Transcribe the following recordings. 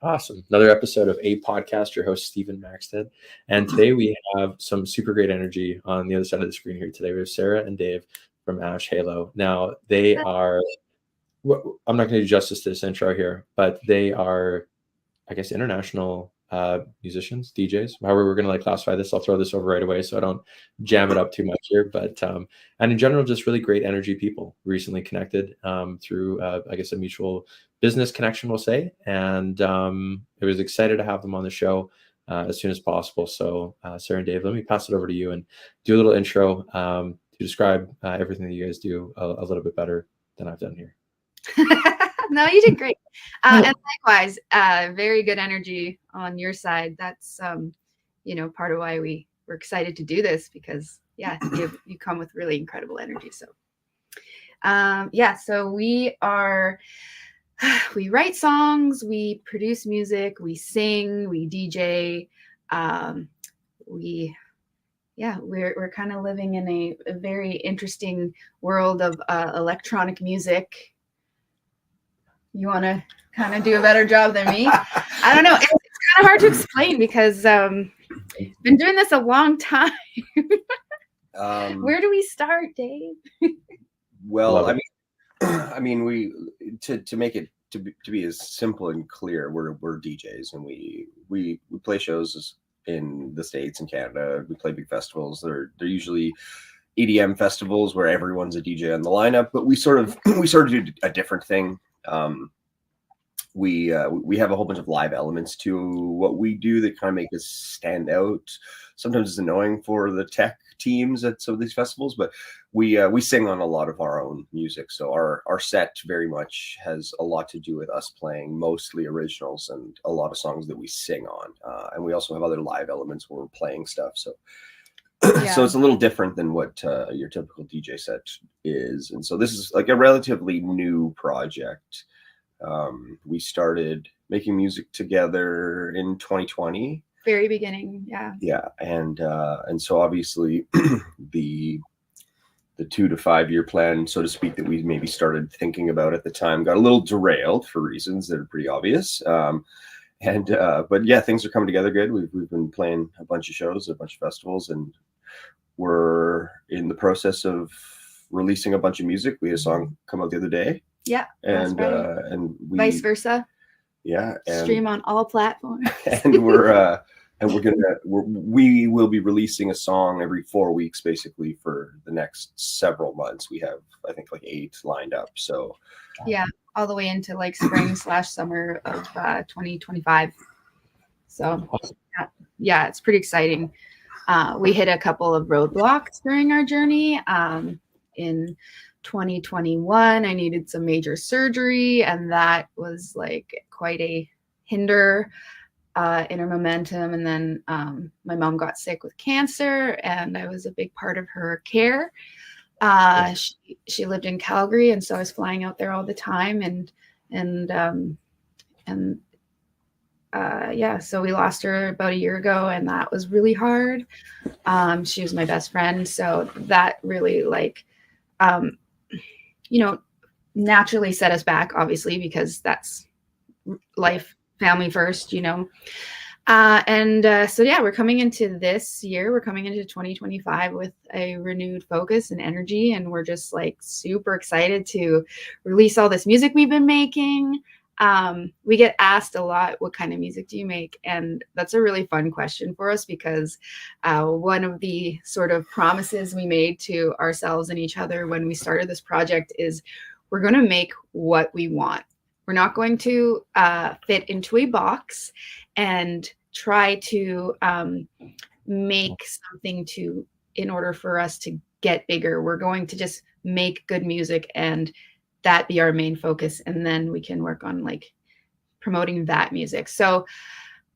Awesome. Another episode of A Podcast, your host, Stephen Maxted. And today we have some super great energy on the other side of the screen here today. We have Sara and Dave from Ash Halo. Now, they are, I'm not going to do justice to this intro here, but they are, I guess, international musicians, DJs, however we're going to classify this. I'll throw this over right away so I don't jam it up too much here. But, and in general, just really great energy people. Recently connected through, I guess, a mutual business connection, we'll say. And I was excited to have them on the show as soon as possible. So Sara and Dave, let me pass it over to you and do a little intro to describe everything that you guys do a little bit better than I've done here. No, you did great. And likewise, very good energy on your side. That's, part of why we're excited to do this because, yeah, you come with really incredible energy. So, so we write songs, we produce music, we sing, we DJ. We're kind of living in a very interesting world of electronic music. You want to kind of do a better job than me? I don't know. It's kind of hard to explain because I've been doing this a long time. Where do we start, Dave? Well, I mean, we to make it to be as simple and clear. We're DJs, and we play shows in the States and Canada. We play big festivals. They're usually EDM festivals where everyone's a DJ on the lineup. But we sort of do a different thing. We have a whole bunch of live elements to what we do that kind of make us stand out. Sometimes it's annoying for the tech teams at some of these festivals, but we sing on a lot of our own music. So our set very much has a lot to do with us playing mostly originals and a lot of songs that we sing on. And we also have other live elements where we're playing stuff. So so it's a little different than what your typical DJ set is. And so this is like a relatively new project. We started making music together in 2020. Very beginning, yeah. Yeah, and so obviously the 2 to 5 year plan, so to speak, that we maybe started thinking about at the time got a little derailed for reasons that are pretty obvious. But yeah, things are coming together good. We've been playing a bunch of shows, a bunch of festivals, and we're in the process of releasing a bunch of music. We had a song come out the other day. Yeah, and we, vice versa. Yeah, and stream on all platforms. And we will be releasing a song every 4 weeks, basically, for the next several months. We have, I think, 8 lined up. So yeah, all the way into spring/summer of 2025. So yeah, it's pretty exciting. We hit a couple of roadblocks during our journey. In 2021, I needed some major surgery, and that was quite a hinder in our momentum. And then my mom got sick with cancer, and I was a big part of her care. She lived in Calgary, and so I was flying out there all the time. So we lost her about a year ago, and that was really hard. She was my best friend, so that really naturally set us back, obviously, because that's life, family first, So we're coming into this year, we're coming into 2025 with a renewed focus and energy, and we're just super excited to release all this music we've been making. We get asked a lot, what kind of music do you make? And that's a really fun question for us because one of the sort of promises we made to ourselves and each other when we started this project is we're going to make what we want. We're not going to fit into a box and try to make something in order for us to get bigger. We're going to just make good music and that be our main focus, and then we can work on promoting that music. So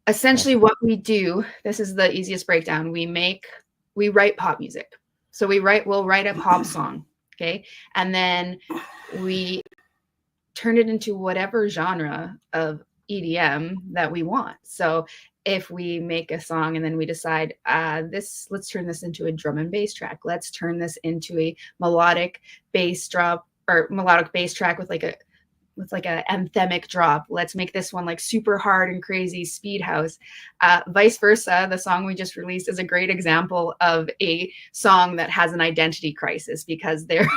essentially what we do, this is the easiest breakdown. We write pop music. So we'll write a pop song, okay? And then we turn it into whatever genre of EDM that we want. So if we make a song and then we decide let's turn this into a drum and bass track. Let's turn this into a melodic bass drop or melodic bass track with with like a anthemic drop. Let's make this one like super hard and crazy speed house. Vice versa, the song we just released is a great example of a song that has an identity crisis, because there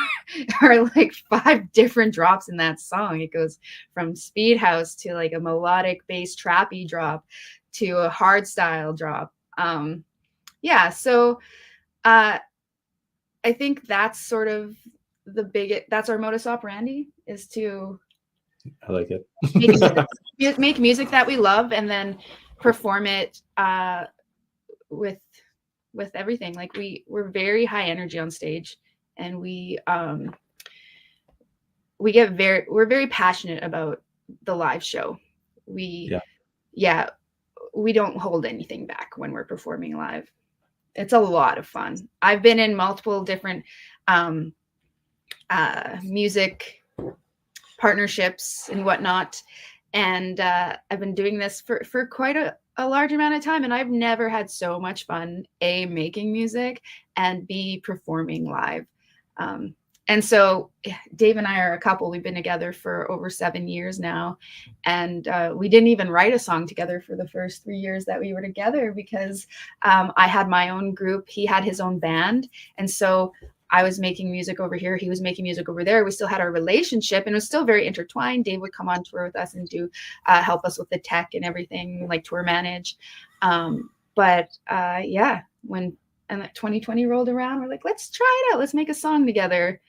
are like 5 different drops in that song. It goes from speed house to like a melodic bass trappy drop to a hard style drop. Yeah, so I think that's sort of that's our modus operandi, is to I like it. make music that we love and then perform it with everything. Like we're very high energy on stage, and we're very passionate about the live show. We don't hold anything back when we're performing live. It's a lot of fun. I've been in multiple different music partnerships and whatnot, and I've been doing this for quite a large amount of time, and I've never had so much fun making music and performing live. And so Dave and I are a couple. We've been together for over 7 years now, and we didn't even write a song together for the first 3 years that we were together, because I had my own group, he had his own band, and so I was making music over here, he was making music over there. We still had our relationship, and it was still very intertwined. Dave would come on tour with us and do help us with the tech and everything, like tour manage. But when 2020 rolled around, we're like, let's try it out. Let's make a song together.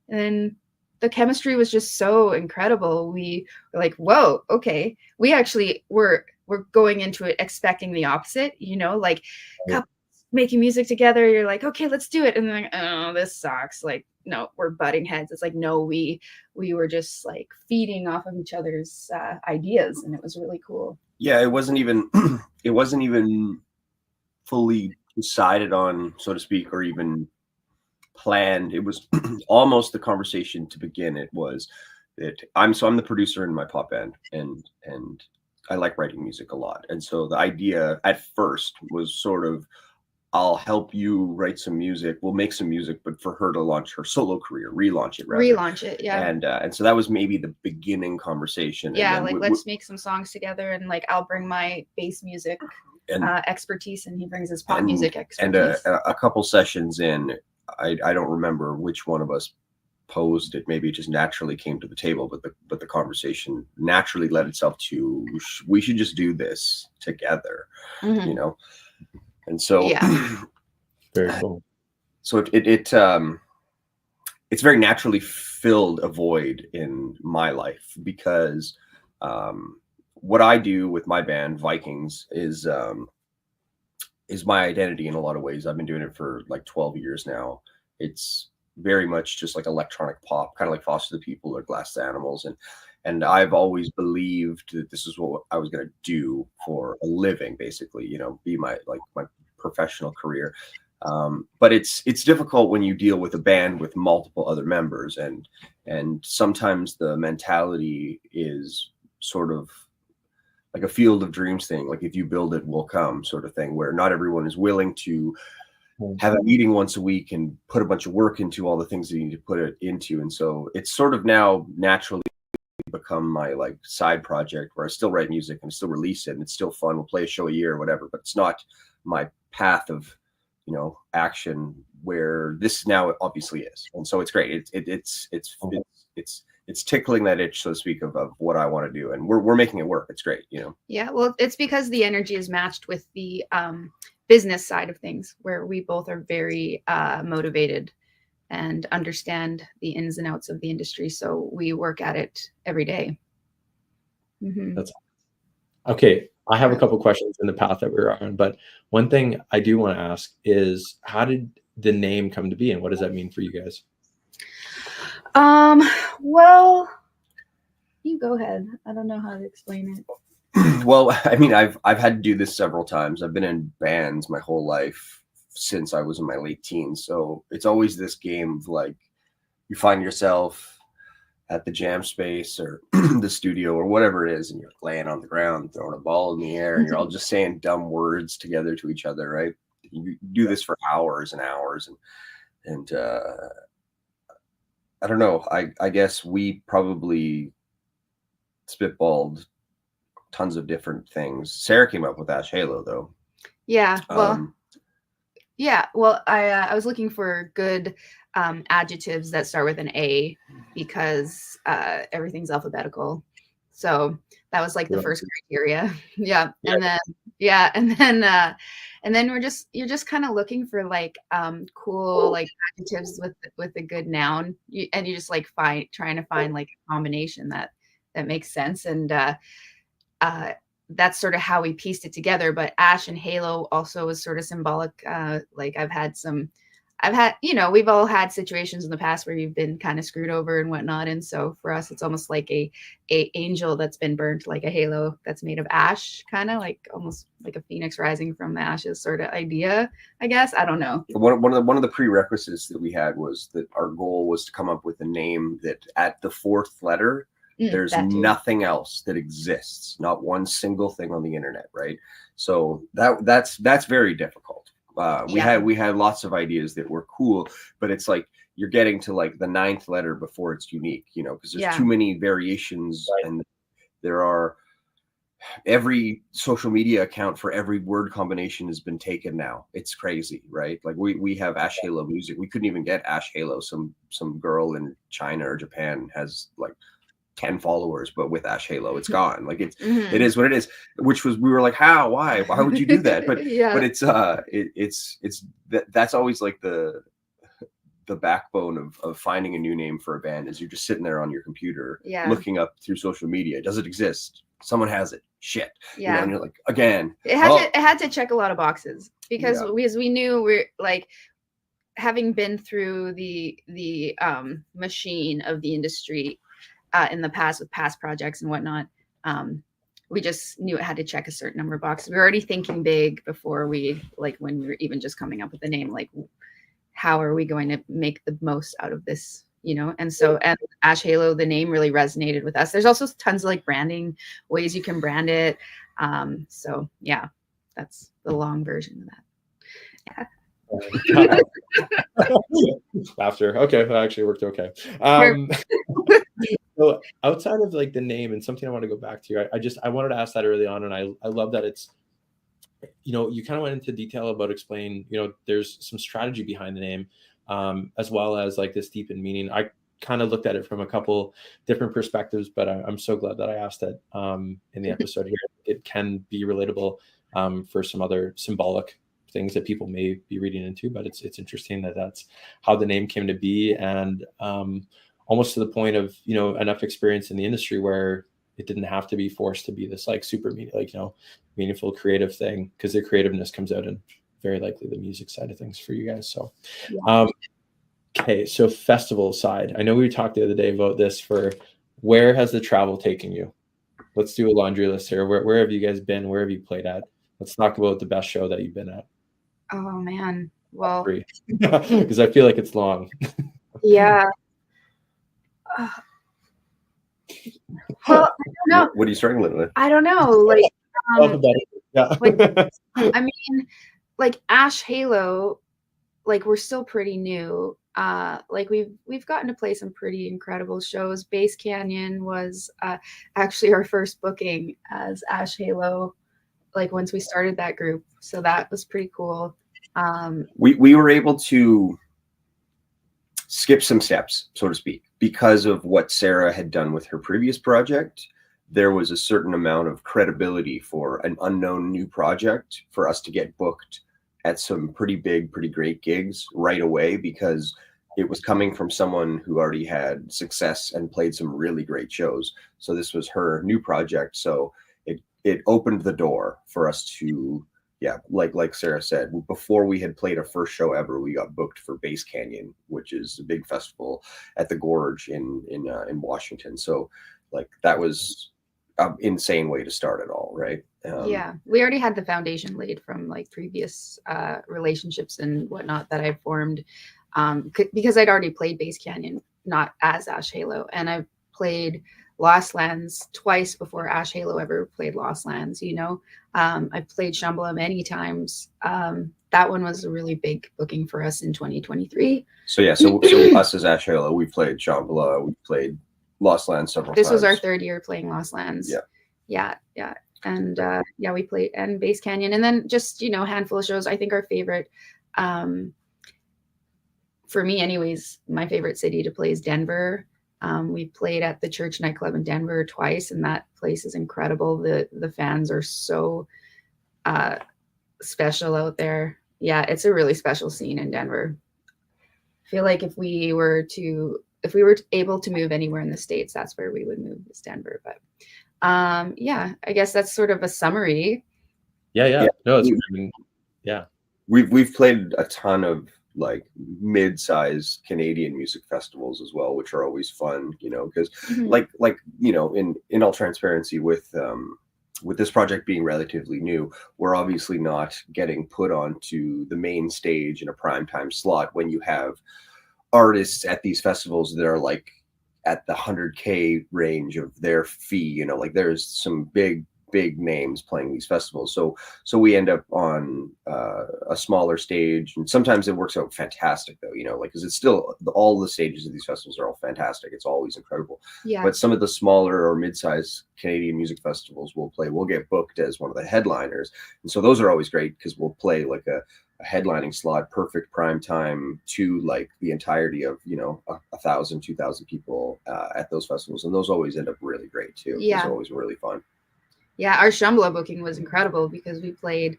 And the chemistry was just so incredible. We were like, whoa, okay. We actually we're going into it expecting the opposite, like making music together. You're like, okay, let's do it. And then like, oh, this sucks. Like, no, we're butting heads. It's like, no, we were just like feeding off of each other's ideas. And it was really cool. Yeah, it wasn't even fully decided on, so to speak, or even planned. It was almost the conversation to begin. It was that I'm the producer in my pop band, and I like writing music a lot. And so the idea at first was sort of, I'll help you write some music. We'll make some music, but for her to launch her solo career, relaunch it, yeah. And so that was maybe the beginning conversation. Yeah, and then let's make some songs together, and like I'll bring my bass music expertise, and he brings his pop music expertise. And a couple sessions in, I don't remember which one of us posed it. Maybe it just naturally came to the table, but the conversation naturally led itself to, we should just do this together, And so, very cool. So it's very naturally filled a void in my life, because what I do with my band Vikings is my identity in a lot of ways. I've been doing it for like 12 years now. It's very much just like electronic pop, kind of like Foster the People or Glass Animals, and I've always believed that this is what I was going to do for a living, basically, be my professional career. But it's difficult when you deal with a band with multiple other members, and sometimes the mentality is sort of like a field of dreams thing, like if you build it will come sort of thing, where not everyone is willing to have a meeting once a week and put a bunch of work into all the things that you need to put it into. And so it's sort of now naturally become my like side project, where I still write music and still release it, and it's still fun. We'll play a show a year or whatever, but it's not my path of action, where this now obviously is. And so it's great. It's tickling that itch, so to speak, of what I want to do, and we're making it work. It's great, Yeah, well, it's because the energy is matched with the business side of things, where we both are very motivated and understand the ins and outs of the industry. So we work at it every day. That's okay. I have a couple questions in the path that we're on, but one thing I do want to ask is, how did the name come to be, and what does that mean for you guys? Well, you go ahead. I don't know how to explain it. Well, I mean, I've had to do this several times. I've been in bands my whole life since I was in my late teens. So it's always this game of like, you find yourself at the jam space or the studio or whatever it is, and you're laying on the ground, throwing a ball in the air, and you're all just saying dumb words together to each other, right? You do this for hours and hours, and I don't know. I guess we probably spitballed tons of different things. Sara came up with Ash Halo, though. Yeah. Well, I was looking for good adjectives that start with an A because everything's alphabetical. So that was like the first criteria. Yeah. And then you're just kind of looking for like cool like adjectives with a good noun. And you just like trying to find like a combination that makes sense. And that's sort of how we pieced it together. But Ash and Halo also was sort of symbolic. Like we've all had situations in the past where you've been kind of screwed over and whatnot. And so for us, it's almost like a angel that's been burnt, like a halo that's made of ash, kind of like almost like a phoenix rising from the ashes sort of idea, I guess. I don't know. One of the prerequisites that we had was that our goal was to come up with a name that at the fourth letter, there's nothing else that exists, not one single thing on the internet, right? So that's very difficult. We had lots of ideas that were cool, but it's like you're getting to like the ninth letter before it's unique, because there's too many variations, and there are every social media account for every word combination has been taken now. It's crazy, right? Like we have Ash Halo music. We couldn't even get Ash Halo. Some girl in China or Japan has like 10 followers, but with Ash Halo, it's gone. Like it is what it is. We were like, why would you do that? But but that's always like the backbone of finding a new name for a band is you're just sitting there on your computer looking up through social media. Does it exist? Someone has it. Shit. Yeah. And you're like, again. It had to check a lot of boxes because we knew we're like, having been through the machine of the industry in the past with past projects and whatnot, we just knew it had to check a certain number of boxes. We were already thinking big before when we were even just coming up with the name, like how are we going to make the most out of this, and so and Ash Halo, the name really resonated with us. There's also tons of like branding ways you can brand it. So yeah, that's the long version of that. Laughter. Okay, that actually worked okay. So outside of like the name and something I want to go back to, I wanted to ask that early on, and I love that it's, you kind of went into detail about explaining, there's some strategy behind the name, as well as like this deepened meaning. I kind of looked at it from a couple different perspectives, but I'm so glad that I asked it in the episode here. It can be relatable for some other symbolic things that people may be reading into, but it's interesting that that's how the name came to be, and almost to the point of enough experience in the industry where it didn't have to be forced to be this like super meaningful creative thing, because the creativeness comes out in very likely the music side of things for you guys. So okay, so festival side, I know we talked the other day about this. For where has the travel taken you? Let's do a laundry list here. Where have you guys been? Where have you played at? Let's talk about the best show that you've been at. Oh man, well, because I feel like it's long. Yeah. Well, I don't know. What are you struggling with? I don't know. Like, yeah. I mean, like Ash Halo, like we're still pretty new. Like we've gotten to play some pretty incredible shows. Base Canyon was actually our first booking as Ash Halo, like once we started that group. So that was pretty cool. We were able to skip some steps, so to speak, because of what Sara had done with her previous project. There was a certain amount of credibility for an unknown new project for us to get booked at some pretty big, pretty great gigs right away, because it was coming from someone who already had success and played some really great shows. So this was her new project. So it opened the door for us to, like Sara said, before we had played our first show ever, we got booked for Base Canyon, which is a big festival at the Gorge in Washington. So like that was an insane way to start it all, right? We already had the foundation laid from like previous relationships and whatnot that I formed, because I'd already played Base Canyon, not as Ash Halo, and I've played Lost Lands twice before Ash Halo ever played Lost Lands. I've played Shambhala many times. That one was a really big booking for us in 2023. So us as Ash Halo, we played Shambhala, we played Lost Lands several This times. was our third year playing Lost Lands. Yeah. And we played and Base Canyon, and then just, you know, a handful of shows. I think our favorite, for me anyways, my favorite city to play is Denver. We played at the Church nightclub in Denver twice, and that place is incredible. The fans are so special out there. Yeah, it's a really special scene in Denver. I feel like if we were able to move anywhere in the States, that's where we would move, is Denver. But yeah, I guess that's sort of a summary. Yeah. No, it's, I mean, yeah. We've played a ton of like mid-size Canadian music festivals as well, which are always fun, you know, because like you know, in all transparency, with this project being relatively new, we're obviously not getting put onto the main stage in a primetime slot when you have artists at these festivals that are like at the 100K range of their fee, you know, like there's some big names playing these festivals. So we end up on a smaller stage, and sometimes it works out fantastic though, you know, like, because it's still, all the stages of these festivals are all fantastic. It's always incredible. Yeah. But some of the smaller or mid-sized Canadian music festivals we'll get booked as one of the headliners. And so those are always great because we'll play like a headlining slot, perfect prime time to like the entirety of, you know, 1,000, 2,000 people at those festivals. And those always end up really great too. Yeah. It's always really fun. Yeah, our Shambhala booking was incredible because we played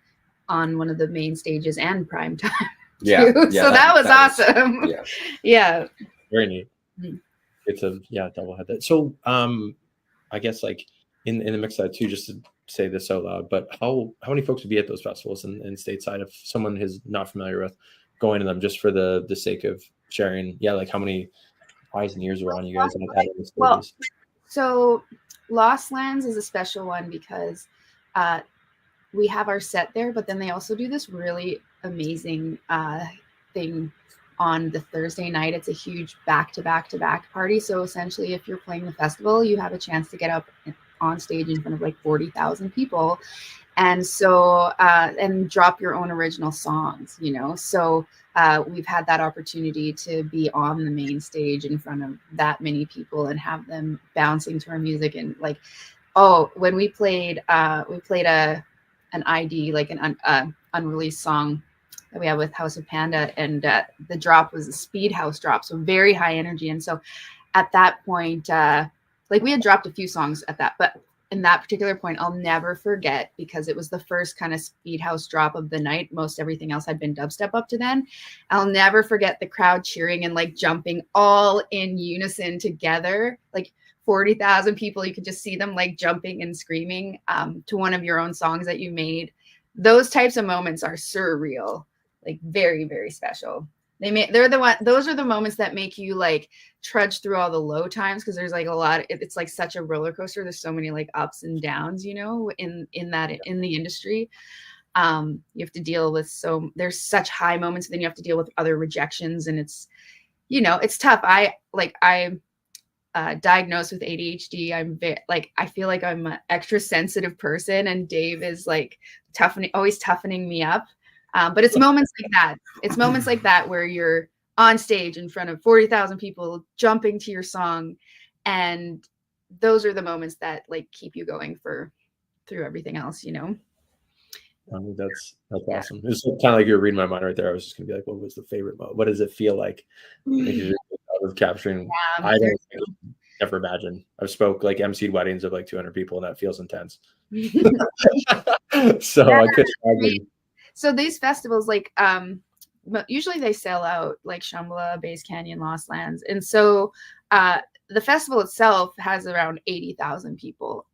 on one of the main stages and prime time. Yeah. So that was awesome. Yeah. Very neat. It's a double head that. So I guess like in the mix side too, just to say this out loud, but how many folks would be at those festivals in stateside if someone is not familiar with going to them, just for the sake of sharing? Yeah, like how many eyes and ears are on you guys at those stages? So Lost Lands is a special one because we have our set there, but then they also do this really amazing thing on the Thursday night. It's a huge back-to-back party. So essentially, if you're playing the festival, you have a chance to get up on stage in front of like 40,000 people. And so, and drop your own original songs, you know? So we've had that opportunity to be on the main stage in front of that many people and have them bouncing to our music. And like, when we played an ID, like an unreleased song that we have with House of Panda. And the drop was a speed house drop. So very high energy. And so at that point, like we had dropped a few songs at that, but in that particular point, I'll never forget, because it was the first kind of speed house drop of the night. Most everything else had been dubstep up to then. I'll never forget the crowd cheering and like jumping all in unison together, like 40,000 people. You could just see them like jumping and screaming to one of your own songs that you made. Those types of moments are surreal, like very, very special. Those are the moments that make you like trudge through all the low times, because there's like a lot. It's like such a roller coaster. There's so many like ups and downs, you know, in the industry. You have to deal with there's such high moments, and then you have to deal with other rejections, and it's, you know, it's tough. I'm diagnosed with ADHD. I feel like I'm an extra sensitive person, and Dave is like always toughening me up. But it's moments like that. It's moments like that where you're on stage in front of 40,000 people jumping to your song. And those are the moments that like keep you going through everything else, you know? That's awesome. It's kind of like you're reading my mind right there. I was just gonna be like, what was the favorite moment? What does it feel like? Of capturing. I don't ever imagine. I've spoke like emceed weddings of like 200 people, and that feels intense. So I could imagine. So these festivals, like, usually they sell out, like Shambhala, Base Canyon, Lost Lands. And so the festival itself has around 80,000 people.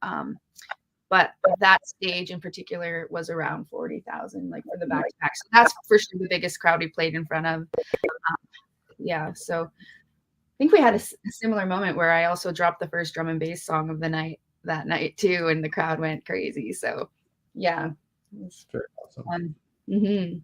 But that stage in particular was around 40,000, like for the back-to-back. So that's for sure the biggest crowd we played in front of. So I think we had a similar moment where I also dropped the first drum and bass song of the night that night too, and the crowd went crazy. So yeah. It's very awesome. Fun. Mm-hmm.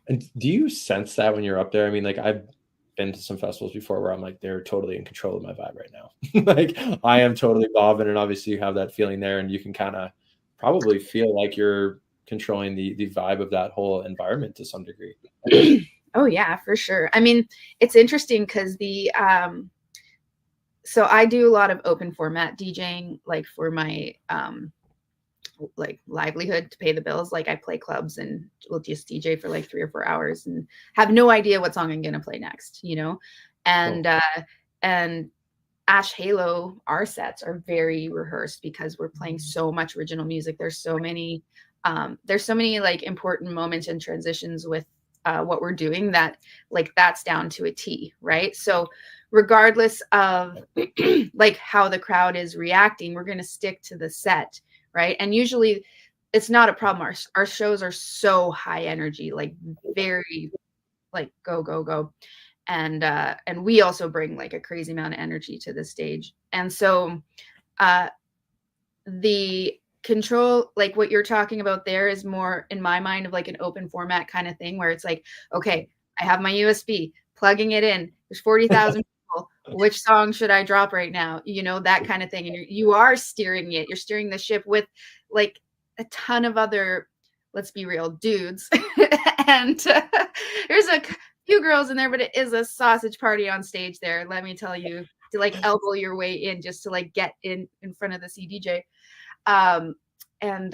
And do you sense that when you're up there? I mean, like I've been to some festivals before where I'm like, they're totally in control of my vibe right now. Like I am totally bobbing, and obviously you have that feeling there, and you can kind of probably feel like you're controlling the vibe of that whole environment to some degree. Oh yeah, for sure. I mean, it's interesting because so I do a lot of open format DJing, like for my like livelihood to pay the bills. Like I play clubs and will just DJ for like 3 or 4 hours and have no idea what song I'm gonna play next, you know? And and Ash Halo, our sets are very rehearsed because we're playing so much original music. There's so many like important moments and transitions with what we're doing that like that's down to a T, right? So regardless of like how the crowd is reacting, we're going to stick to the set, right? And usually it's not a problem. Our shows are so high energy, like very like go go go, and we also bring like a crazy amount of energy to the stage. And so uh the control, like what you're talking about there, is more in my mind of like an open format kind of thing where it's like, okay, I have my USB, plugging it in, there's 40,000 people, which song should I drop right now, you know, that kind of thing. And you are steering it, you're steering the ship with like a ton of other, let's be real, dudes. And there's a few girls in there, but it is a sausage party on stage there, let me tell you, to like elbow your way in just to like get in front of the CDJ. um and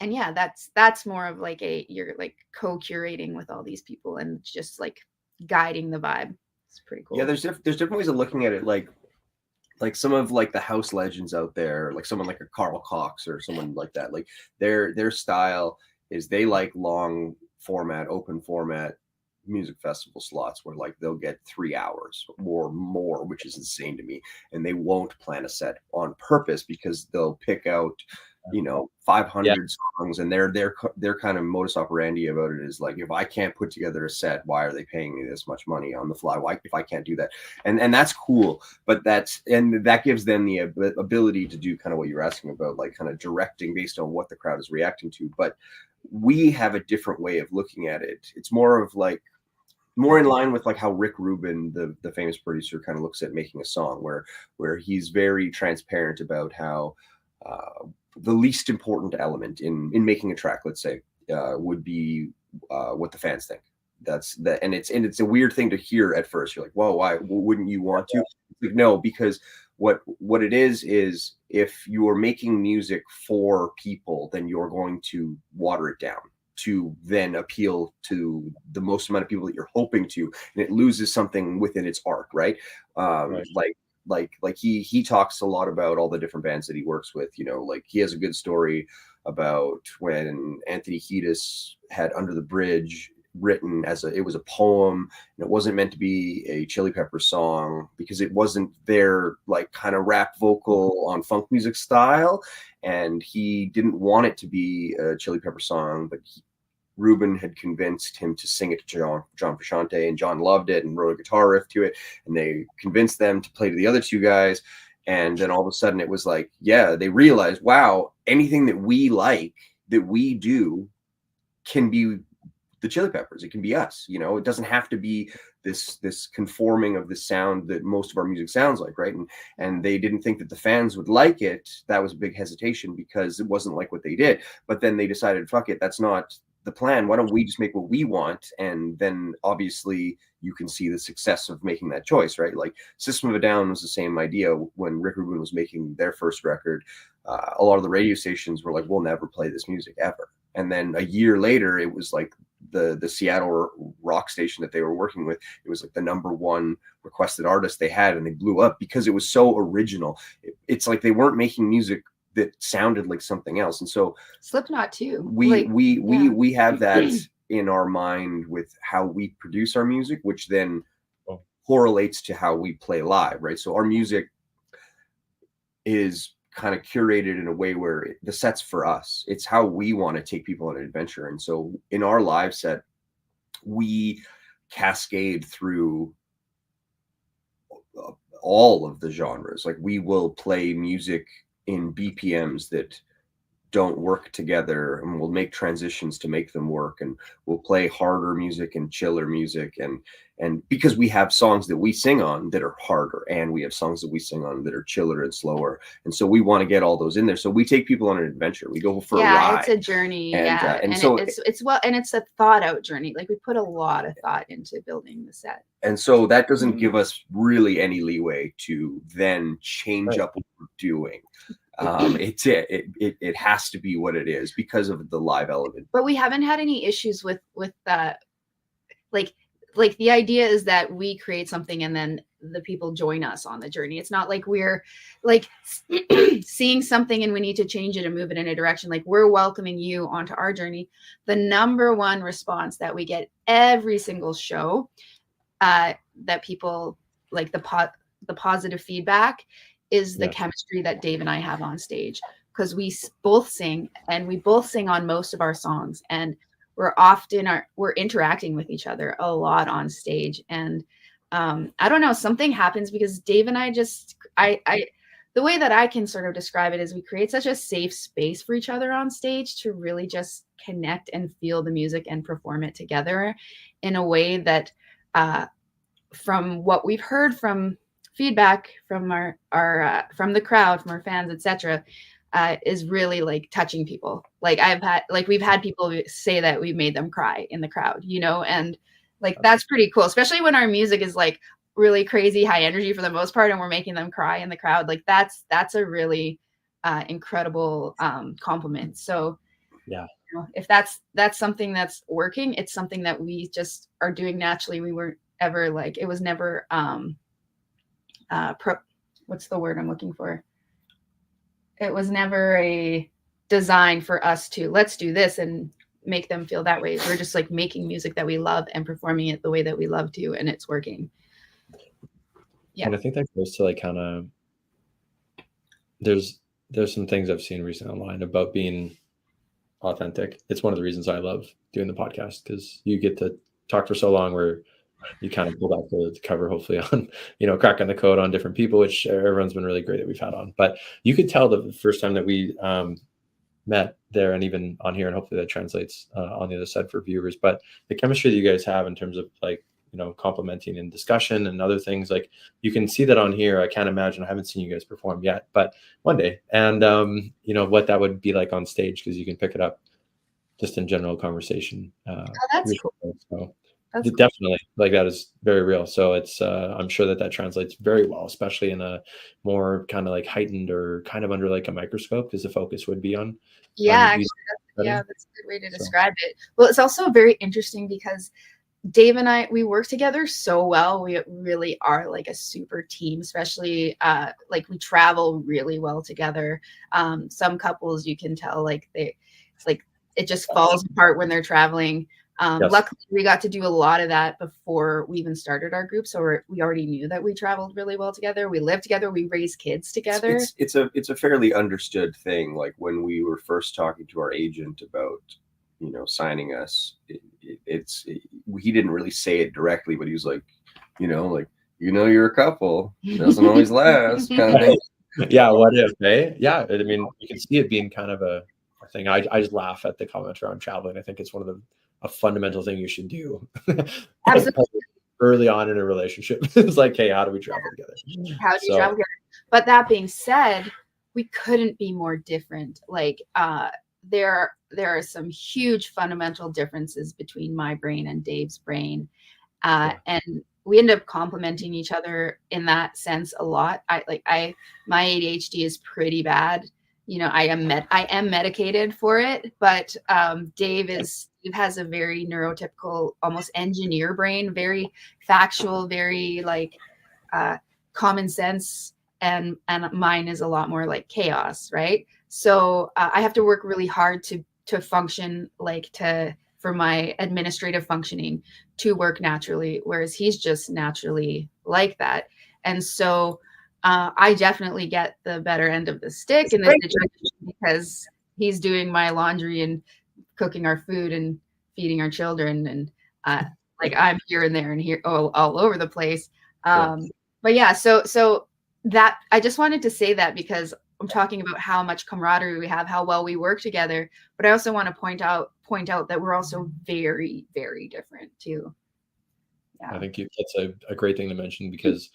yeah, that's more of like you're like co-curating with all these people and just like guiding the vibe. It's pretty cool. Yeah, there's different ways of looking at it. Like some of like the house legends out there, like someone like a Carl Cox or someone like that, like their style is they like long format, open format music festival slots where like they'll get 3 hours or more, which is insane to me. And they won't plan a set on purpose because they'll pick out, 500 songs, and their kind of modus operandi about it is like, if I can't put together a set, why are they paying me this much money on the fly? Why, if I can't do that? And that's cool, but that gives them the ability to do kind of what you're asking about, like kind of directing based on what the crowd is reacting to. But we have a different way of looking at it. It's more of like more in line with like how Rick Rubin, the famous producer, kind of looks at making a song, where he's very transparent about how the least important element in making a track, let's say, would be what the fans think. That's that, and it's a weird thing to hear at first. You're like, whoa, why wouldn't you want to? Like, no, because what it is if you are making music for people, then you're going to water it down to then appeal to the most amount of people that you're hoping to, and it loses something within its arc, right? Right. Like he talks a lot about all the different bands that he works with. Like he has a good story about when Anthony Kiedis had Under the Bridge written it was a poem, and it wasn't meant to be a Chili Peppers song because it wasn't their like kind of rap vocal on funk music style, and he didn't want it to be a Chili Pepper song, but Rubin had convinced him to sing it to John Frusciante, and John loved it and wrote a guitar riff to it, and they convinced them to play to the other two guys. And then all of a sudden it was like, yeah, they realized, wow, anything that we like, that we do, can be the Chili Peppers. It can be us. It doesn't have to be this conforming of the sound that most of our music sounds like, right? And they didn't think that the fans would like it. That was a big hesitation because it wasn't like what they did. But then they decided, fuck it, that's not the plan. Why don't we just make what we want? And then obviously you can see the success of making that choice, right? Like System of a Down was the same idea when Rick Rubin was making their first record. A lot of the radio stations were like, we'll never play this music ever. And then a year later, it was like the Seattle rock station that they were working with, it was like the #1 requested artist they had, and they blew up because it was so original. It's like they weren't making music that sounded like something else. And so Slipknot too. We have that in our mind with how we produce our music, which then correlates to how we play live, right? So our music is kind of curated in a way where the set's for us. It's how we want to take people on an adventure. And so in our live set, we cascade through all of the genres. Like we will play music in BPMs that don't work together, and we'll make transitions to make them work, and we'll play harder music and chiller music, and because we have songs that we sing on that are harder, and we have songs that we sing on that are chiller and slower, and so we want to get all those in there. So we take people on an adventure. We go for a ride. It's a journey. And, and so it's well, and it's a thought out journey. Like we put a lot of thought into building the set. And so that doesn't give us really any leeway to then change up what we're doing. It has to be what it is because of the live element. But we haven't had any issues with that. Like the idea is that we create something and then the people join us on the journey. It's not like we're like seeing something and we need to change it and move it in a direction. Like we're welcoming you onto our journey. The number one response that we get every single show, that people like the positive feedback is the chemistry that Dave and I have on stage, because we both sing and we both sing on most of our songs, and we're interacting with each other a lot on stage. And I don't know, something happens because Dave and I just, the way that I can sort of describe it is we create such a safe space for each other on stage to really just connect and feel the music and perform it together in a way that, from what we've heard from feedback from our from the crowd, from our fans, etc., is really like touching people. Like we've had people say that we've made them cry in the crowd, and like that's pretty cool, especially when our music is like really crazy high energy for the most part and we're making them cry in the crowd. Like that's a really incredible compliment. So if that's something that's working, it's something that we just are doing naturally. We weren't ever like, it was never what's the word I'm looking for? It was never a design for us to let's do this and make them feel that way. We're just like making music that we love and performing it the way that we love to, and it's working. Yeah. And I think that goes to like kind of, there's some things I've seen recently online about being authentic. It's one of the reasons I love doing the podcast, because you get to talk for so long where you kind of pull back the cover, hopefully, on, cracking the code on different people, which everyone's been really great that we've had on. But you could tell the first time that we met there, and even on here, and hopefully that translates on the other side for viewers. But the chemistry that you guys have in terms of like, complimenting and discussion and other things, like you can see that on here. I can't imagine, I haven't seen you guys perform yet, but one day. And, what that would be like on stage, because you can pick it up just in general conversation. That's cool. So, definitely, like that is very real. So it's I'm sure that translates very well, especially in a more kind of like heightened or kind of under like a microscope, because the focus would be on actually, that's a good way to describe it. Well, it's also very interesting because Dave and I, we work together so well. We really are like a super team, especially like we travel really well together. Some couples, you can tell like it's like it just falls apart when they're traveling. Luckily, we got to do a lot of that before we even started our group. So we already knew that we traveled really well together. We lived together. We raised kids together. It's a fairly understood thing. Like when we were first talking to our agent about, signing us, he didn't really say it directly, but he was like, you're a couple. It doesn't always last, kind of thing. Yeah, what if, eh? Yeah, I mean, you can see it being kind of a thing. I just laugh at the comments around traveling. I think it's one of a fundamental thing you should do. Absolutely. Early on in a relationship. It's like, hey, how do we travel together? How do you travel together? But that being said, we couldn't be more different. Like there are some huge fundamental differences between my brain and Dave's brain. And we end up complementing each other in that sense a lot. My ADHD is pretty bad. I am medicated for it, but Dave has a very neurotypical, almost engineer brain, very factual, very like common sense, and mine is a lot more like chaos, right? So I have to work really hard to function, for my administrative functioning to work naturally, whereas he's just naturally like that. And so I definitely get the better end of the stick in this situation because he's doing my laundry and cooking our food and feeding our children, and I'm here and there and here all over the place. But yeah, so that I just wanted to say that because I'm talking about how much camaraderie we have, how well we work together. But I also want to point out that we're also very, very different too. Yeah. I think that's a great thing to mention, because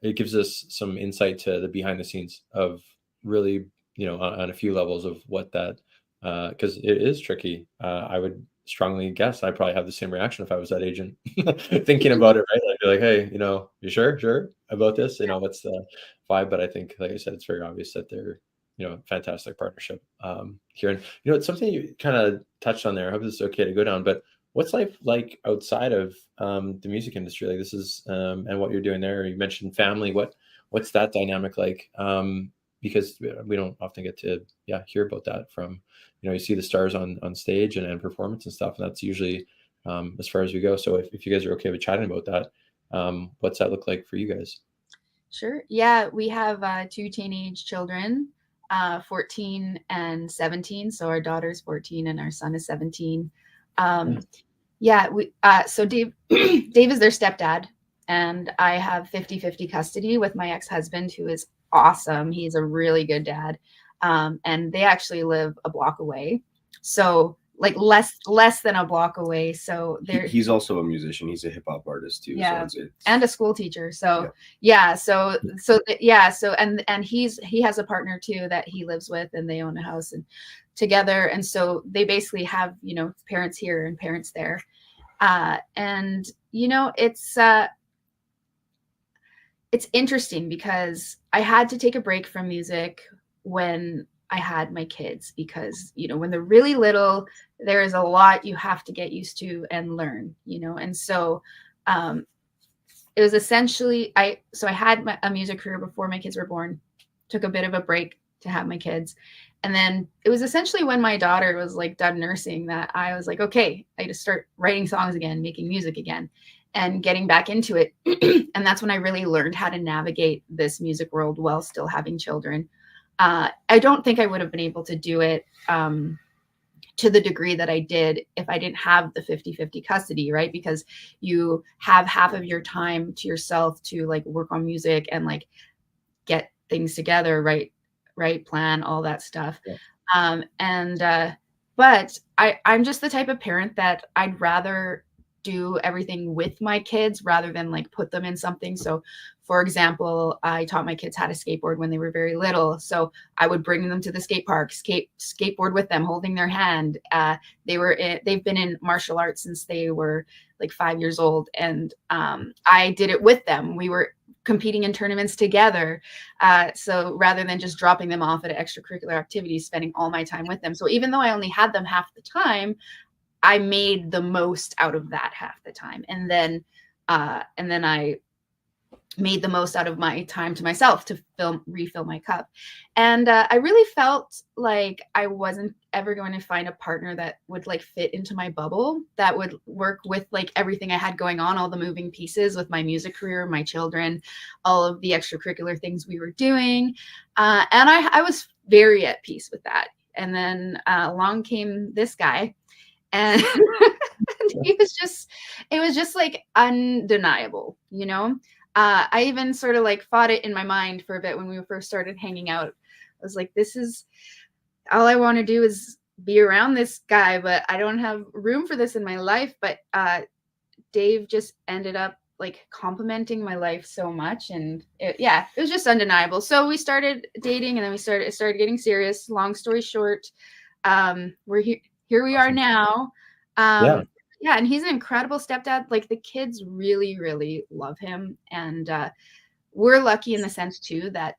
it gives us some insight to the behind the scenes of really, on a few levels of what that, because it is tricky. I would strongly guess I probably have the same reaction if I was that agent thinking about it, right? I'd be like, hey, you sure about this? What's the vibe? But I think, like I said, it's very obvious that they're, fantastic partnership here. And, it's something you kind of touched on there. I hope this is okay to go down, but what's life like outside of the music industry? Like this is, and what you're doing there. You mentioned family. What's that dynamic like? Because we don't often get to hear about that from, you see the stars on stage and performance and stuff, and that's usually as far as we go. So if you guys are okay with chatting about that, what's that look like for you guys? Sure. Yeah, we have 2 teenage children, 14 and 17. So our daughter's 14 and our son is 17. So Dave is their stepdad, and I have 50-50 custody with my ex-husband, who is awesome. He's a really good dad. And they actually live a block away. So like less than a block away. So he's also a musician. He's a hip hop artist too. Yeah. So and a school teacher. So he has a partner too that he lives with, and they own a house and together. And so they basically have, parents here and parents there. It's interesting because I had to take a break from music when I had my kids, because, when they're really little, there is a lot you have to get used to and learn, and so it was essentially, I had a music career before my kids were born, took a bit of a break to have my kids. And then it was essentially when my daughter was like done nursing that I was like, okay, I just start writing songs again, making music again, and getting back into it. And that's when I really learned how to navigate this music world while still having children. I don't think I would have been able to do it to the degree that I did if I didn't have the 50-50 custody, right? Because you have half of your time to yourself to like work on music and like get things together, right? Plan, all that stuff. Yeah. But I'm just the type of parent that I'd rather do everything with my kids rather than like put them in something. So for example, I taught my kids how to skateboard when they were very little. So I would bring them to the skate park, skateboard with them, holding their hand. They've been in martial arts since they were like 5 years old. And I did it with them. We were competing in tournaments together. So rather than just dropping them off at extracurricular activities, spending all my time with them. So even though I only had them half the time, I made the most out of that half the time. And then I made the most out of my time to myself to refill my cup. And I really felt like I wasn't ever going to find a partner that would like fit into my bubble, that would work with like everything I had going on, all the moving pieces with my music career, my children, all of the extracurricular things we were doing. And I was very at peace with that. And then along came this guy, and it was just like undeniable, I even sort of like fought it in my mind for a bit when we first started hanging out. I was like, this is all I want to do is be around this guy, but I don't have room for this in my life. But Dave just ended up like complimenting my life so much. And it was just undeniable. So we started dating, and then it started getting serious. Long story short, we're here we are now. Yeah, and he's an incredible stepdad. Like the kids really, really love him. And we're lucky in the sense too that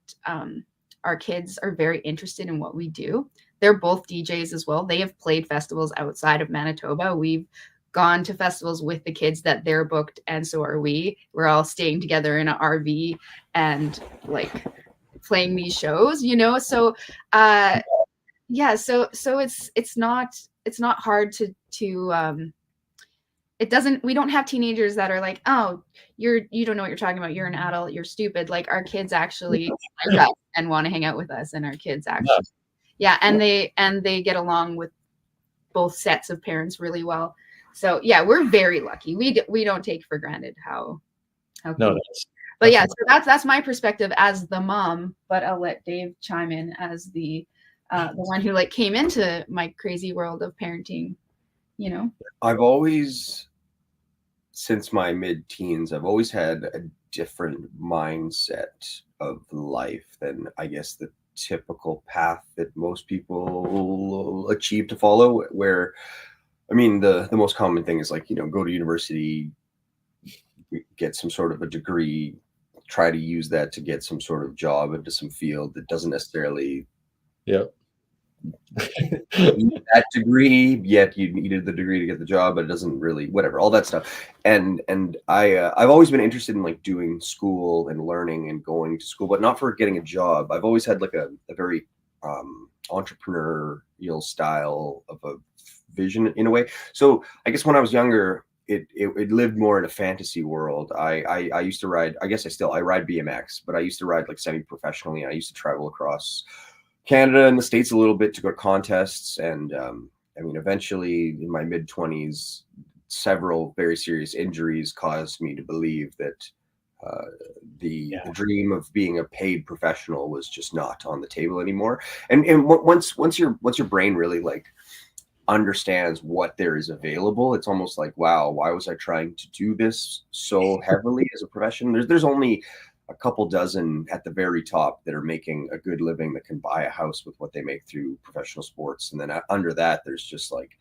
our kids are very interested in what we do. They're both DJs as well. They have played festivals outside of Manitoba. We've gone to festivals with the kids that they're booked, and so are we. We're all staying together in an RV and like playing these shows, So so it's not hard to we don't have teenagers that are like, oh, you don't know what you're talking about, you're an adult, you're stupid. Like our kids actually like us and want to hang out with us, and our kids actually and they get along with both sets of parents really well. So we're very lucky. We don't take for granted how no, But yeah, so that's my perspective as the mom, but I'll let Dave chime in as the one who like came into my crazy world of parenting, you know. I've always, since my mid-teens, I've always had a different mindset of life than I guess the typical path that most people achieve to follow, where I mean the most common thing is like, go to university, get some sort of a degree, try to use that to get some sort of job into some field that doesn't necessarily Yep. need that degree, yet you needed the degree to get the job, but it doesn't really, whatever, all that stuff. And I've always been interested in like doing school and learning and going to school, but not for getting a job. I've always had like a very entrepreneurial style of a vision in a way. So I guess when I was younger, it lived more in a fantasy world. I used to ride, I guess I ride BMX, but I used to ride like semi-professionally. I used to travel across Canada and the States a little bit to go to contests. And I mean, eventually in my mid-20s, several very serious injuries caused me to believe that the dream of being a paid professional was just not on the table anymore. And once your brain really like understands what there is available, it's almost like, wow, why was I trying to do this so heavily as a profession? There's only a couple dozen at the very top that are making a good living, that can buy a house with what they make through professional sports. And then under that, there's just like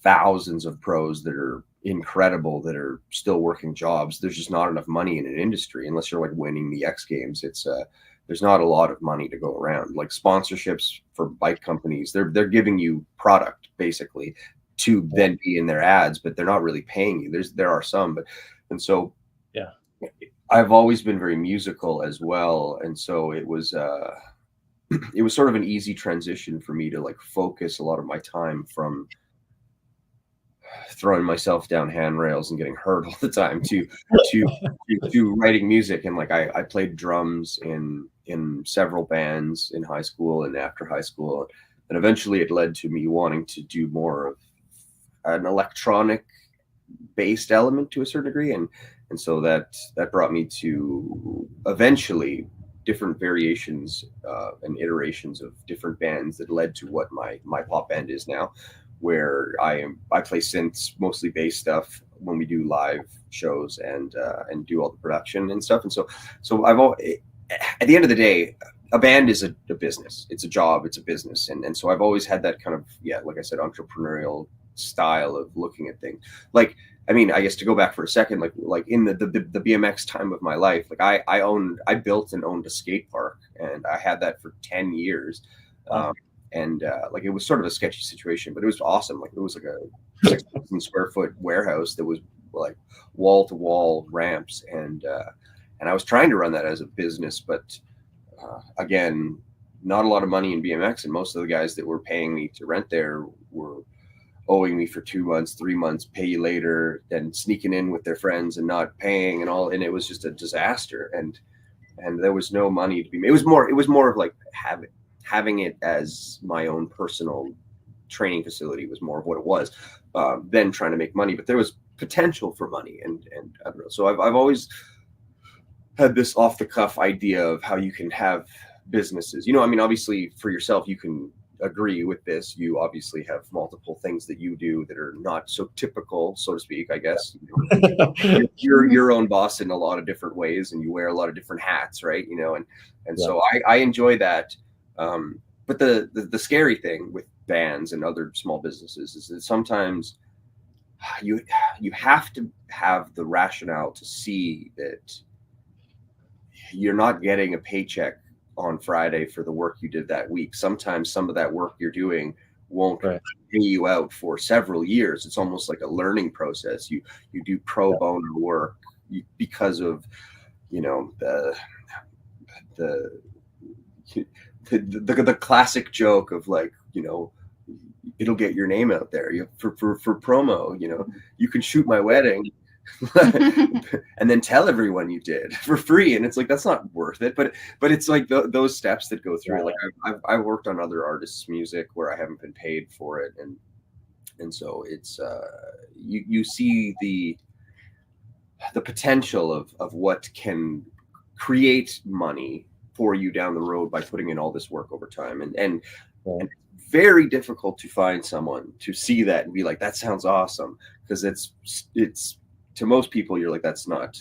thousands of pros that are incredible, that are still working jobs. There's just not enough money in an industry unless you're like winning the X Games. There's not a lot of money to go around. Like sponsorships for bike companies, they're giving you product basically to then be in their ads, but they're not really paying you. There are some, and so yeah, I've always been very musical as well, and so it was sort of an easy transition for me to like focus a lot of my time from throwing myself down handrails and getting hurt all the time to writing music. And like I played drums in several bands in high school and after high school, and eventually it led to me wanting to do more of an electronic based element to a certain degree, and so that brought me to eventually different variations and iterations of different bands that led to what my pop band is now, where I play synths, mostly bass stuff when we do live shows and do all the production and stuff. And so at the end of the day, a band is a business. It's a job. It's a business. And so I've always had that kind of, like I said, entrepreneurial style of looking at things. Like, I mean, I guess to go back for a second, like in the BMX time of my life, like I built and owned a skate park, and I had that for 10 years. And like it was sort of a sketchy situation, but it was awesome. Like it was like a 6,000 square foot warehouse that was like wall to wall ramps, and I was trying to run that as a business, but again, not a lot of money in BMX, and most of the guys that were paying me to rent there were owing me for 2 months, 3 months, pay you later, then sneaking in with their friends and not paying and all, and it was just a disaster. And there was no money to be made. It was more of like having it as my own personal training facility was more of what it was than trying to make money. But there was potential for money, and I don't know. So I've always had this off the cuff idea of how you can have businesses. I mean, obviously for yourself, you can agree with this. You obviously have multiple things that you do that are not so typical, so to speak, I guess. You're your own boss in a lot of different ways, and you wear a lot of different hats, right? And so I enjoy that. But the scary thing with bands and other small businesses is that sometimes you have to have the rationale to see that you're not getting a paycheck on Friday for the work you did that week. Sometimes some of that work you're doing won't pay you out for several years. It's almost like a learning process. You do pro bono work because of the classic joke of like, it'll get your name out there for promo. You can shoot my wedding and then tell everyone you did for free, and it's like that's not worth it. But it's like those steps that go through. Like I've worked on other artists' music where I haven't been paid for it, and so it's you see the potential of what can create money for you down the road by putting in all this work over time. And it's very difficult to find someone to see that and be like, that sounds awesome. Because it's to most people, you're like, that's not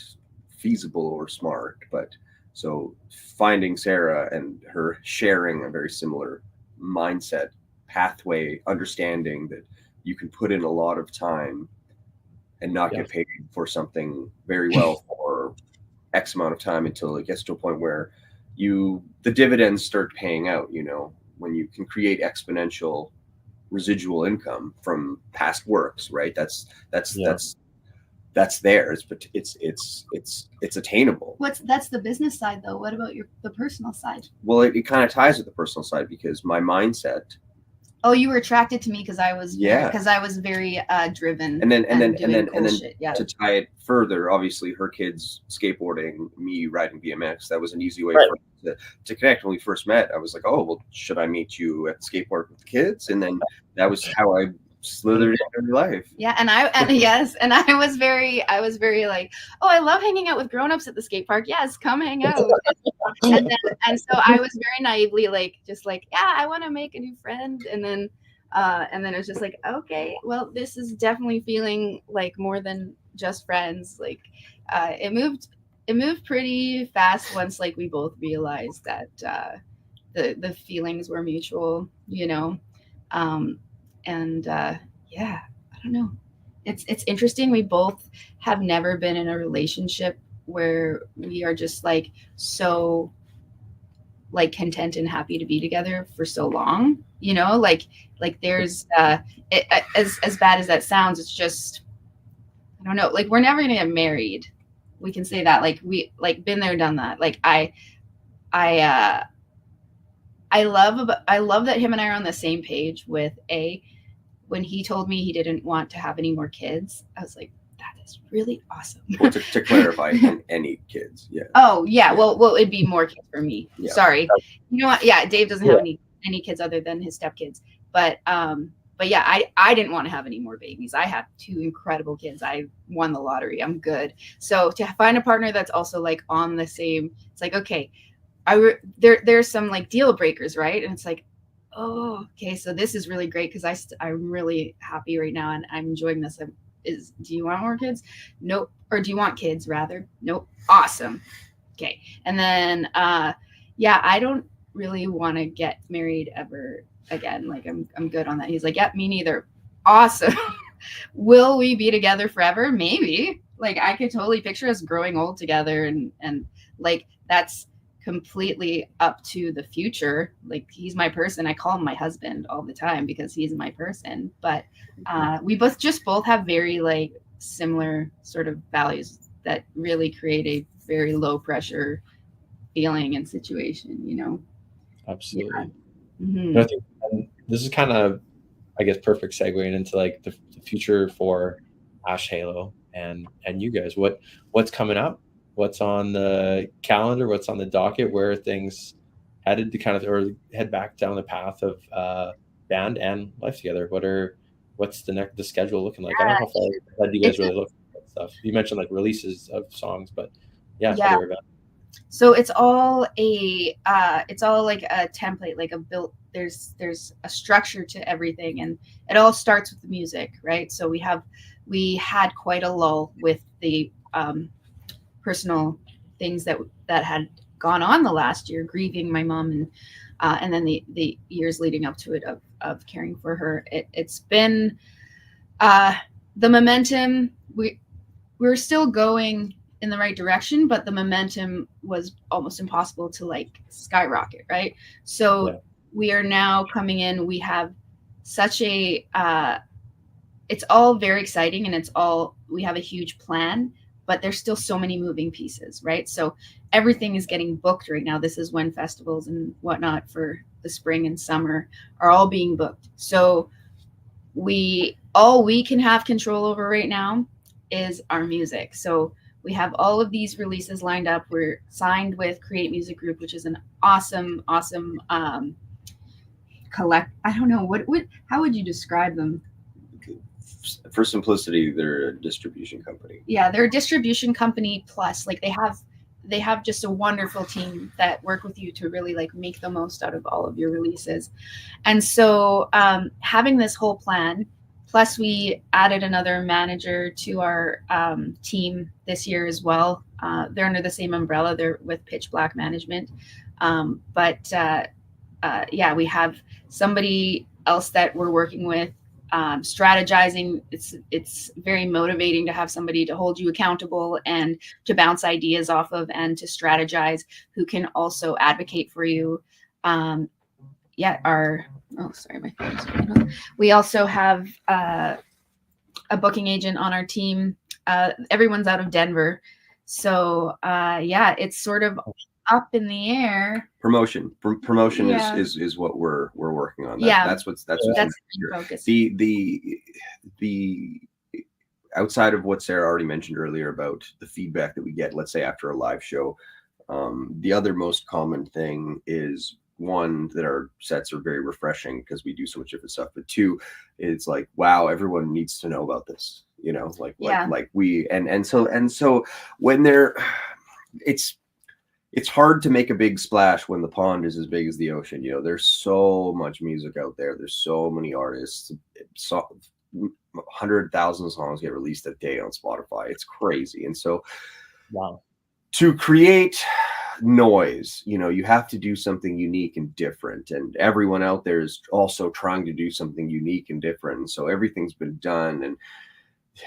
feasible or smart. But so finding Sara and her sharing a very similar mindset, pathway, understanding that you can put in a lot of time and not get paid for something very well for X amount of time until it gets to a point where the dividends start paying out, when you can create exponential residual income from past works, right? That's theirs, but it's attainable. That's the business side though. What about the personal side? Well, it kind of ties with the personal side because my mindset. Oh, you were attracted to me because I was very driven. And then to tie it further, obviously her kids skateboarding, me riding BMX, that was an easy way for us to connect. When we first met, I was like, oh, well, should I meet you at the skateboard with the kids? And then that was how I slithered into your life. Yeah, and I was very like, oh, I love hanging out with grown-ups at the skate park. Yes, come hang out. and so I was very naively like, just like, yeah, I want to make a new friend. And then it was just like, okay, well, this is definitely feeling like more than just friends. Like, it moved pretty fast once like we both realized that the feelings were mutual, and yeah, I don't know. It's interesting. We both have never been in a relationship where we are just like so like content and happy to be together for so long. Like there's as bad as that sounds, it's just, I don't know. Like we're never gonna get married. We can say that. Like we like been there, done that. Like I love that him and I are on the same page with when he told me he didn't want to have any more kids. I was like, that is really awesome. Well, to clarify, any kids. Yeah. Oh yeah. Well, it'd be more kids for me. Yeah. Sorry. You know what? Yeah. Dave doesn't have any kids other than his stepkids. But yeah, I didn't want to have any more babies. I have 2 incredible kids. I won the lottery. I'm good. So to find a partner that's also like on the same, it's like, okay, there's some like deal breakers, right? And it's like, oh, okay, so this is really great because I'm really happy right now and I'm enjoying this. Do you want more kids? Nope. Or do you want kids rather? Nope. Awesome. Okay. And then I don't really want to get married ever again. Like I'm good on that. He's like, yeah, me neither. Awesome. Will we be together forever? Maybe. Like I could totally picture us growing old together and like that's completely up to the future. Like he's my person. I call him my husband all the time because he's my person. But we both have very like similar sort of values that really create a very low pressure feeling and situation, Absolutely. Yeah. Mm-hmm. I think this is kind of, I guess, perfect segueing into like the future for Ash Halo and you guys. What's coming up? What's on the calendar? What's on the docket? Where are things headed to kind of or head back down the path of band and life together? What's the schedule looking like? I don't know how far ahead you guys really look at that stuff. You mentioned like releases of songs, but yeah. So it's all like a template, like a built. There's a structure to everything, and it all starts with the music, right? So we had quite a lull with the personal things that had gone on the last year, grieving my mom and then the years leading up to it of caring for her. It's been the momentum. We're still going in the right direction, but the momentum was almost impossible to like skyrocket, right? So we are now coming in. We have such a it's all very exciting, and we have a huge plan, but there's still so many moving pieces, right? So everything is getting booked right now. This is when festivals and whatnot for the spring and summer are all being booked. So all we can have control over right now is our music. So we have all of these releases lined up. We're signed with Create Music Group, which is an awesome I don't know, how would you describe them? for simplicity, they're a distribution company. Yeah, they're a distribution company plus like they have just a wonderful team that work with you to really like make the most out of all of your releases. And so having this whole plan, plus we added another manager to our team this year as well. They're under the same umbrella. They're with Pitch Black Management. Yeah, we have somebody else that we're working with, strategizing. It's very motivating to have somebody to hold you accountable and to bounce ideas off of and to strategize, who can also advocate for you. We also have a booking agent on our team. Everyone's out of Denver, so it's sort of up in the air. Promotion Yeah. is what we're working on. That's what's the main focus. The outside of what Sarah already mentioned earlier about the feedback that we get, let's say after a live show, the other most common thing is, one, that our sets are very refreshing because we do so much different stuff, but two, it's like, wow, everyone needs to know about this, you know, like we and so when they're it's hard to make a big splash when the pond is as big as the ocean. You know, there's so much music out there. There's so many artists. 100,000 songs get released a day on Spotify. It's crazy. And so, wow, to create noise, you know, you have to do something unique and different. And everyone out there is also trying to do something unique and different. And so everything's been done, and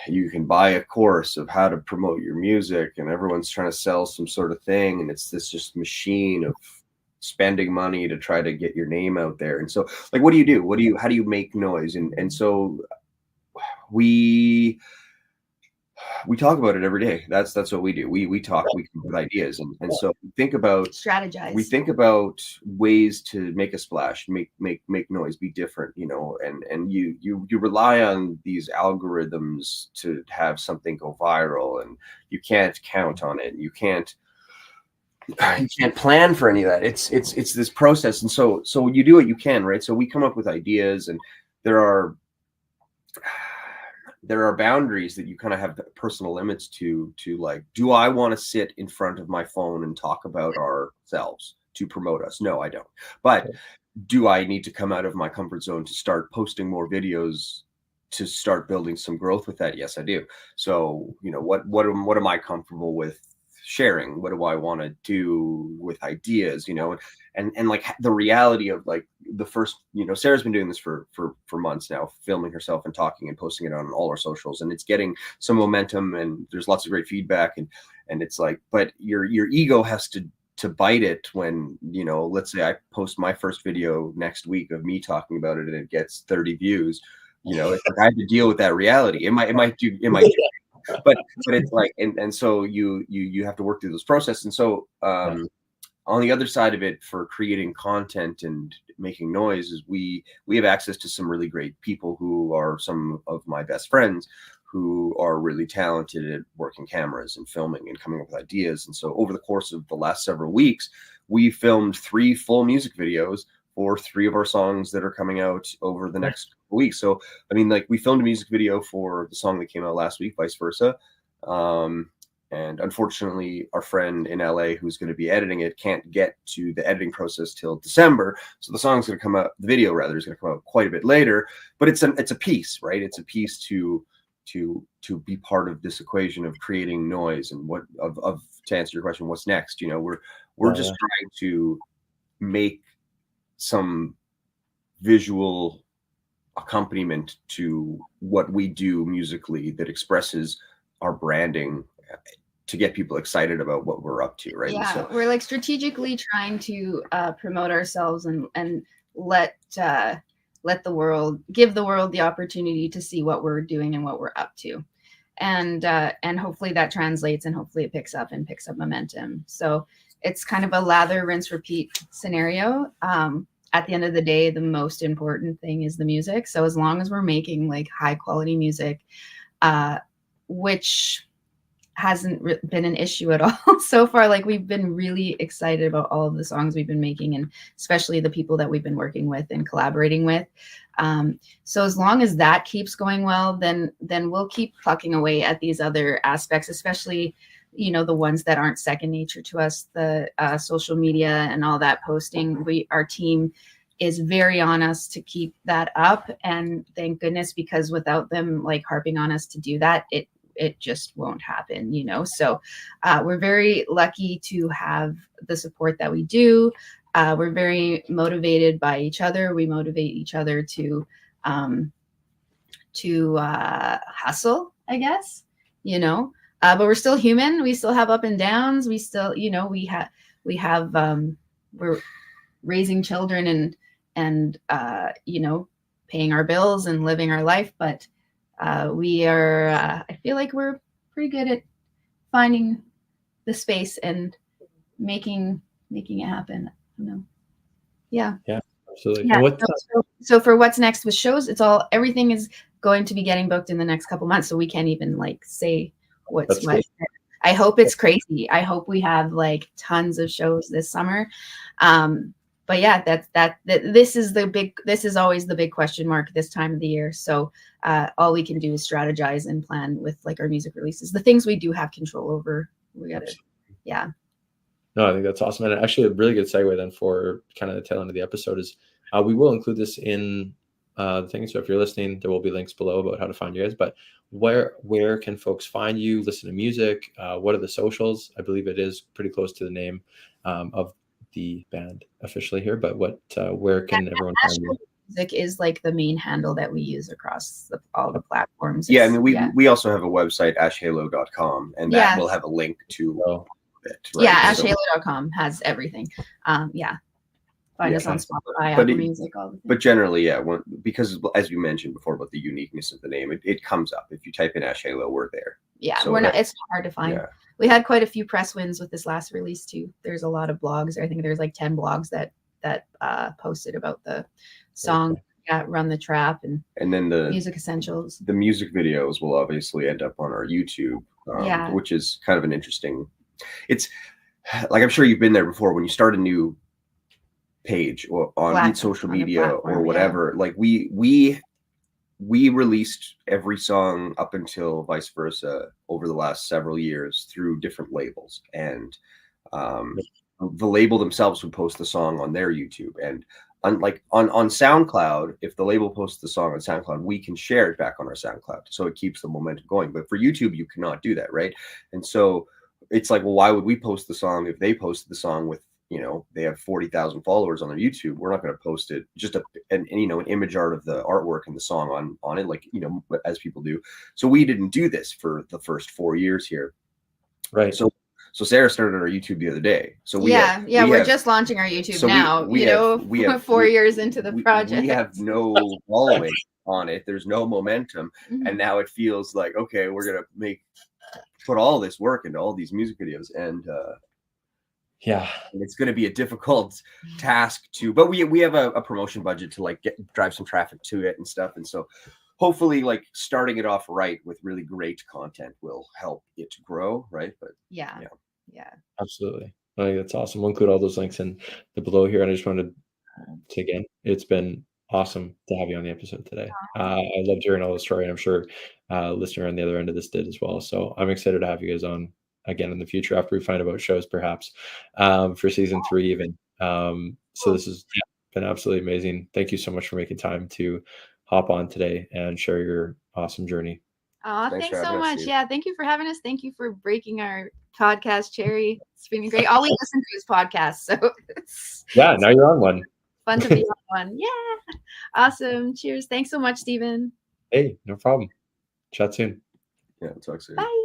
you can buy a course of how to promote your music, and everyone's trying to sell some sort of thing, and it's this just machine of spending money to try to get your name out there. And so, like, what do you do? How do you make noise? And so we talk about it every day. That's what we do. We talk, we come up with ideas, and so we think about strategize. We think about ways to make a splash, make noise, be different, you know, and you rely on these algorithms to have something go viral, and you can't count on it. You can't plan for any of that. It's this process. And so you do what you can, right? So we come up with ideas, and there are boundaries that you kind of have personal limits to like, do I want to sit in front of my phone and talk about ourselves to promote us? No, I don't. But do I need to come out of my comfort zone to start posting more videos to start building some growth with that? Yes, I do. So, you know, what am I comfortable with sharing? What do I want to do with ideas, you know? And like the reality of like the first, you know, Sarah's been doing this for months now, filming herself and talking and posting it on all our socials, and it's getting some momentum, and there's lots of great feedback, and it's like, but your ego has to bite it when, you know, let's say I post my first video next week of me talking about it and it gets 30 views, you know, it's like I have to deal with that reality. It might do, but it's like, and so you have to work through this process. And so on the other side of it, for creating content and making noise, is we have access to some really great people who are some of my best friends, who are really talented at working cameras and filming and coming up with ideas. And so over the course of the last several weeks, we filmed 3 full music videos for 3 of our songs that are coming out over the next couple weeks. So, I mean, like, we filmed a music video for the song that came out last week, Vice Versa. And unfortunately, our friend in LA who's going to be editing it can't get to the editing process till December. So the song's going to come out, the video rather, is going to come out quite a bit later. But it's a piece, right? It's a piece to be part of this equation of creating noise, and to answer your question, what's next? You know, we're just trying to make some visual accompaniment to what we do musically that expresses our branding, to get people excited about what we're up to, right? Yeah, so we're like strategically trying to promote ourselves and let the world, give the world the opportunity to see what we're doing and what we're up to, and hopefully that translates, and hopefully it picks up momentum. So it's kind of a lather, rinse, repeat scenario. At the end of the day, the most important thing is the music. So as long as we're making like high quality music, which hasn't been an issue at all so far. Like, we've been really excited about all of the songs we've been making, and especially the people that we've been working with and collaborating with. So as long as that keeps going well, then we'll keep plucking away at these other aspects, especially, you know, the ones that aren't second nature to us, the social media and all that posting. Our team is very on us to keep that up, and thank goodness, because without them like harping on us to do that, it just won't happen, you know. So we're very lucky to have the support that we do. We're very motivated by each other. We motivate each other to hustle, I guess, you know. But we're still human. We still have up and downs. We still, you know, we're raising children and you know, paying our bills and living our life. But we are, I feel like we're pretty good at finding the space and making it happen. You know? Yeah. Yeah, absolutely. Yeah. And So for what's next with shows, everything is going to be getting booked in the next couple months. So we can't even like say what's what. I hope it's crazy. I hope we have like tons of shows this summer. But yeah, this is always the big question mark this time of the year. So all we can do is strategize and plan with like our music releases, the things we do have control over. We gotta, yeah. No, I think that's awesome. And actually a really good segue then for kind of the tail end of the episode is we will include this in the thing. So if you're listening, there will be links below about how to find you guys. But where can folks find you, listen to music? What are the socials? I believe it is pretty close to the name of the band officially here, but where can everyone find you? Music is like the main handle that we use across all the platforms. Yeah, I mean, we also have a website, ashhalo.com, and that will have a link to it. Right? Yeah, ashhalo.com has everything. Yeah. Find us on Spotify, Apple Music, all the things. But generally, yeah, because as you mentioned before about the uniqueness of the name, it comes up. If you type in Ash Halo, we're there. Yeah, so it's not hard to find. Yeah. We had quite a few press wins with this last release too. There's a lot of blogs. I think there's like 10 blogs that posted about the song. Yeah, Run the Trap and then the music essentials. The music videos will obviously end up on our YouTube, which is kind of an interesting. It's like, I'm sure you've been there before when you start a new page or on social media or whatever. Like we released every song up until vice versa over the last several years through different labels, and the label themselves would post the song on their YouTube, and unlike on SoundCloud, if the label posts the song on SoundCloud, we can share it back on our SoundCloud, so it keeps the momentum going. But for YouTube, you cannot do that, right? And so it's like, well, why would we post the song if they posted the song with, you know, they have 40,000 followers on their YouTube? We're not going to post it, just an image art of the artwork and the song on it, like, you know, as people do. So we didn't do this for the first 4 years here. Right. So Sarah started our YouTube the other day. So we're just launching our YouTube now. We have 4 years into the project. We have no following on it. There's no momentum. Mm-hmm. And now it feels like, okay, we're going to put all this work into all these music videos, and it's going to be a difficult task but we have a promotion budget to like drive some traffic to it and stuff, and so hopefully like starting it off right with really great content will help it grow, right? But yeah, absolutely. I think that's awesome. We'll include all those links in the below here, and I just wanted to again, it's been awesome to have you on the episode today. I loved hearing all the story, and I'm sure listener on the other end of this did as well. So I'm excited to have you guys on again in the future after we find about shows, perhaps for season 3 even. So this has been absolutely amazing. Thank you so much for making time to hop on today and share your awesome journey. Thanks so much. Yeah, thank you for having us. Thank you for breaking our podcast cherry. It's been great. All we listen to is podcasts, so yeah, now you're on one. Fun to be on one. Yeah, awesome. Cheers. Thanks so much, Stephen. Hey, no problem. Chat soon. Yeah, talk soon. Bye.